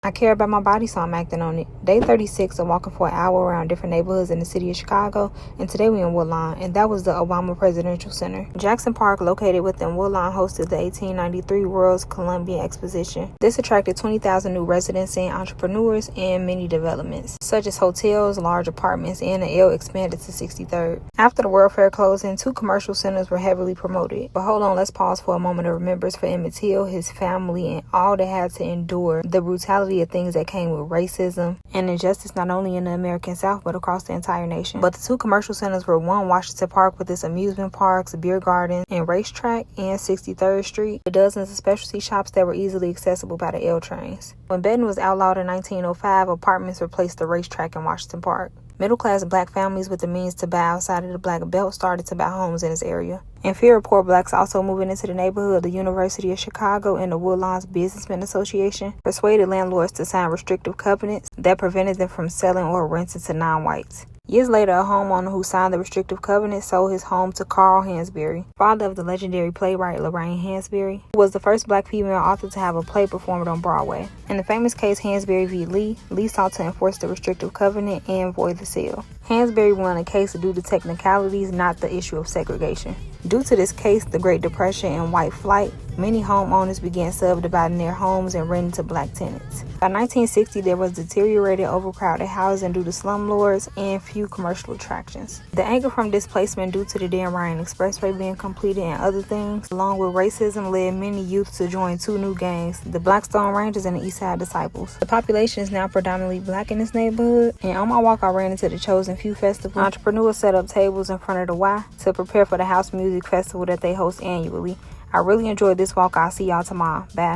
I care about my body, so I'm acting on it. Day 36 of walking for an hour around different neighborhoods in the city of Chicago, and today we in Woodlawn, and that was the Obama Presidential Center. Jackson Park, located within Woodlawn, hosted the 1893 World's Columbian Exposition. This attracted 20,000 new residents and entrepreneurs and many developments, such as hotels, large apartments, and the L expanded to 63rd. After the World Fair closing, 2 commercial centers were heavily promoted. But hold on, let's pause for a moment of remembrance for Emmett, his family, and all they had to endure, the brutality of things that came with racism and injustice not only in the American South but across the entire nation. But the 2 commercial centers were one Washington Park with its amusement parks, beer gardens, and racetrack, and 63rd Street with dozens of specialty shops that were easily accessible by the L trains. When betting was outlawed in 1905, apartments replaced the racetrack in Washington Park. Middle-class black families with the means to buy outside of the Black Belt started to buy homes in this area. In fear of poor blacks also moving into the neighborhood, the University of Chicago and the Woodlawn's Businessmen Association persuaded landlords to sign restrictive covenants that prevented them from selling or renting to non-whites. Years later, a homeowner who signed the restrictive covenant sold his home to Carl Hansberry, father of the legendary playwright Lorraine Hansberry, who was the first black female author to have a play performed on Broadway. In the famous case Hansberry v. Lee sought to enforce the restrictive covenant and void the sale. Hansberry won a case due to technicalities, not the issue of segregation. Due to this case, the Great Depression and white flight, many homeowners began subdividing their homes and renting to black tenants. By 1960, there was deteriorated, overcrowded housing due to slumlords and few commercial attractions. The anger from displacement due to the Dan Ryan Expressway being completed and other things, along with racism, led many youth to join 2 new gangs, the Blackstone Rangers and the Eastside Disciples. The population is now predominantly black in this neighborhood, and on my walk I ran into the Chosen Few Festival. Entrepreneurs set up tables in front of the Y to prepare for the house music festival that they host annually. I really enjoyed this walk. I'll see y'all tomorrow. Bye.